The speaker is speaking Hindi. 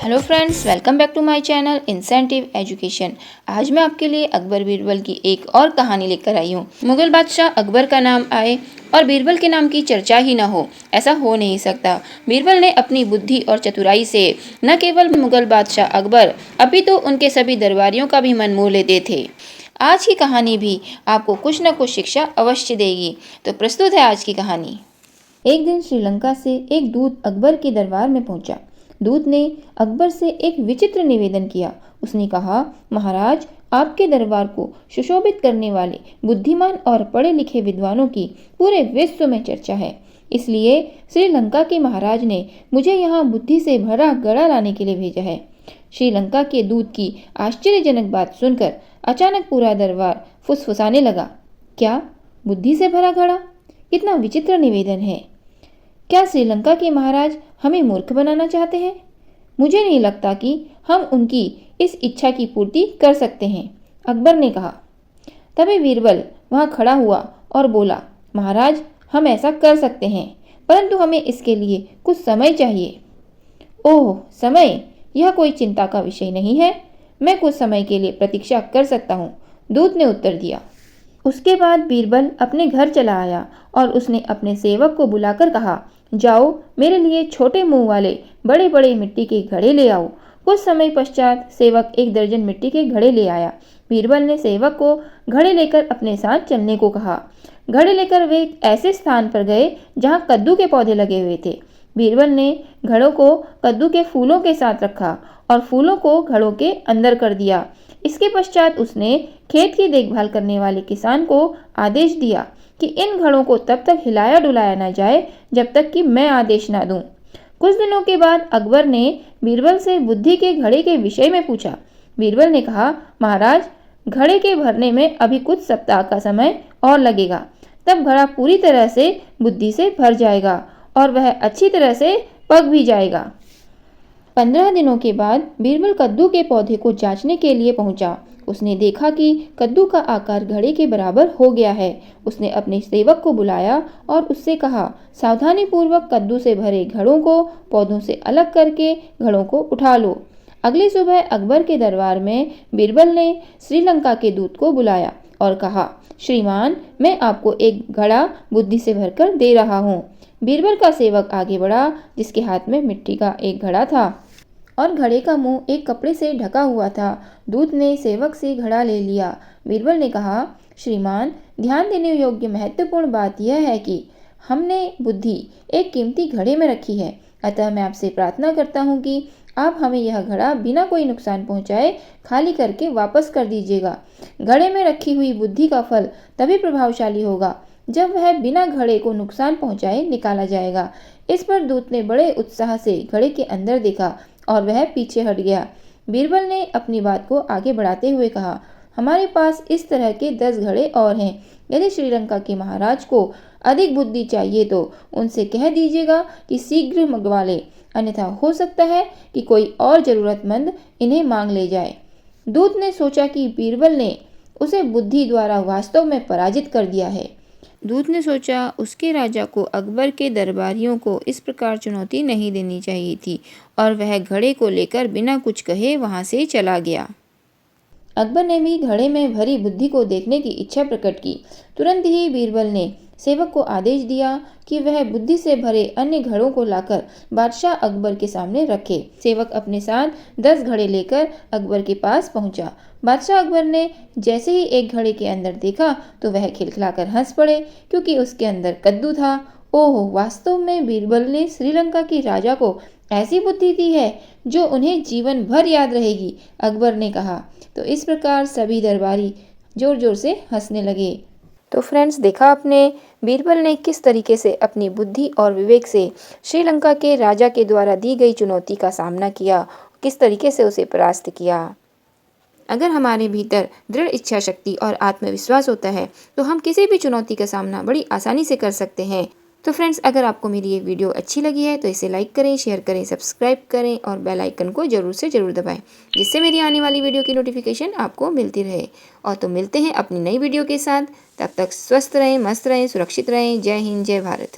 Hello friends, welcome back to my channel incentive education. आज मैं आपके लिए अकबर बीरबल की एक और कहानी लेकर आई हूँ। मुगल बादशाह अकबर का नाम आए और बीरबल के नाम की चर्चा ही ना हो, ऐसा हो नहीं सकता। बीरबल ने अपनी बुद्धि और चतुराई से न केवल मुगल बादशाह अकबर अभी तो उनके सभी दरबारियों का भी मन मोह लेते थे। आज की कहानी भी आपको कुछ न कुछ शिक्षा अवश्य देगी। तो प्रस्तुत है आज की कहानी। एक दिन श्रीलंका से एक दूत अकबर के दरबार में पहुंचा। दूत ने अकबर से एक विचित्र निवेदन किया। उसने कहा, महाराज, आपके दरबार को सुशोभित करने वाले बुद्धिमान और पढ़े लिखे विद्वानों की पूरे विश्व में चर्चा है। इसलिए श्रीलंका के महाराज ने मुझे यहाँ बुद्धि से भरा घड़ा लाने के लिए भेजा है। श्रीलंका के दूत की आश्चर्यजनक बात सुनकर अचानक पूरा दरबार फुसफुसाने लगा। क्या बुद्धि से भरा घड़ा? कितना विचित्र निवेदन है। क्या श्रीलंका के महाराज हमें मूर्ख बनाना चाहते हैं? मुझे नहीं लगता कि हम उनकी इस इच्छा की पूर्ति कर सकते हैं, अकबर ने कहा। तभी बीरबल वहां खड़ा हुआ और बोला, महाराज, हम ऐसा कर सकते हैं, परंतु हमें इसके लिए कुछ समय चाहिए। ओह, समय? यह कोई चिंता का विषय नहीं है। मैं कुछ समय के लिए प्रतीक्षा कर सकता हूँ, दूत ने उत्तर दिया। उसके बाद बीरबल अपने घर चला आया और उसने अपने सेवक को बुलाकर कहा, जाओ, मेरे लिए छोटे मुंह वाले बड़े बड़े मिट्टी के घड़े ले आओ। कुछ समय पश्चात सेवक 1 दर्जन मिट्टी के घड़े ले आया। बीरबल ने सेवक को घड़े लेकर अपने साथ चलने को कहा। घड़े लेकर वे एक ऐसे स्थान पर गए जहां कद्दू के पौधे लगे हुए थे। बीरबल ने घड़ों को कद्दू के फूलों के साथ रखा और फूलों को घड़ों के अंदर कर दिया। इसके पश्चात उसने खेत की देखभाल करने वाले किसान को आदेश दिया कि इन घड़ों को तब तक हिलाया डुलाया न जाए जब तक कि मैं आदेश ना दूं। कुछ दिनों के बाद अकबर ने बीरबल से बुद्धि के घड़े के विषय में पूछा। बीरबल ने कहा, महाराज, घड़े के भरने में अभी कुछ सप्ताह का समय और लगेगा। तब घड़ा पूरी तरह से बुद्धि से भर जाएगा और वह अच्छी तरह से पक भी जाएगा। 15 दिनों के बाद बीरबल कद्दू के पौधे को जांचने के लिए पहुंचा। उसने देखा कि कद्दू का आकार घड़े के बराबर हो गया है। उसने अपने सेवक को बुलाया और उससे कहा, सावधानी पूर्वक कद्दू से भरे घड़ों को पौधों से अलग करके घड़ों को उठा लो। अगली सुबह अकबर के दरबार में बीरबल ने श्रीलंका के दूत को बुलाया और कहा, श्रीमान, मैं आपको एक घड़ा बुद्धि से भरकर दे रहा हूँ। बीरबल का सेवक आगे बढ़ा, जिसके हाथ में मिट्टी का एक घड़ा था और घड़े का मुंह एक कपड़े से ढका हुआ था। दूत ने सेवक से घड़ा ले लिया। बीरबल ने कहा, श्रीमान, ध्यान देने योग्य महत्वपूर्ण बात यह है कि हमने बुद्धि एक कीमती घड़े में रखी है। अतः मैं आपसे प्रार्थना करता हूँ कि आप हमें यह घड़ा बिना कोई नुकसान पहुँचाए खाली करके वापस कर दीजिएगा। घड़े में रखी हुई बुद्धि का फल तभी प्रभावशाली होगा जब वह बिना घड़े को नुकसान पहुँचाए निकाला जाएगा। इस पर दूत ने बड़े उत्साह से घड़े के अंदर देखा और वह पीछे हट गया। बीरबल ने अपनी बात को आगे बढ़ाते हुए कहा, हमारे पास इस तरह के 10 घड़े और हैं। यदि श्रीलंका के महाराज को अधिक बुद्धि चाहिए तो उनसे कह दीजिएगा कि शीघ्र मंगवा ले, अन्यथा हो सकता है कि कोई और जरूरतमंद इन्हें मांग ले जाए। दूत ने सोचा कि बीरबल ने उसे बुद्धि द्वारा वास्तव में पराजित कर दिया है। दूत ने सोचा उसके राजा को अकबर के दरबारियों को इस प्रकार चुनौती नहीं देनी चाहिए थी और वह घड़े को लेकर बिना कुछ कहे वहां से चला गया। अकबर ने भी घड़े में भरी बुद्धि को देखने की इच्छा प्रकट की। तुरंत ही बीरबल ने सेवक को आदेश दिया कि वह बुद्धि से भरे अन्य घड़ों को लाकर बादशाह अकबर के सामने रखे। सेवक अपने साथ 10 घड़े लेकर अकबर के पास पहुंचा। बादशाह अकबर ने जैसे ही एक घड़े के अंदर देखा तो वह खिलखिलाकर हंस पड़े, क्योंकि उसके अंदर कद्दू था। ओह, वास्तव में बीरबल ने श्रीलंका के राजा को ऐसी बुद्धि दी है जो उन्हें जीवन भर याद रहेगी, अकबर ने कहा। तो इस प्रकार सभी दरबारी जोर जोर से हंसने लगे। तो फ्रेंड्स, देखा आपने बीरबल ने किस तरीके से अपनी बुद्धि और विवेक से श्रीलंका के राजा के द्वारा दी गई चुनौती का सामना किया, किस तरीके से उसे परास्त किया। अगर हमारे भीतर दृढ़ इच्छा शक्ति और आत्मविश्वास होता है तो हम किसी भी चुनौती का सामना बड़ी आसानी से कर सकते हैं। तो फ्रेंड्स, अगर आपको मेरी ये वीडियो अच्छी लगी है तो इसे लाइक करें, शेयर करें, सब्सक्राइब करें और बेल आइकन को जरूर से जरूर दबाएं, जिससे मेरी आने वाली वीडियो की नोटिफिकेशन आपको मिलती रहे। और तो मिलते हैं अपनी नई वीडियो के साथ। तब तक स्वस्थ रहें, मस्त रहें, सुरक्षित रहें। जय हिंद, जय भारत।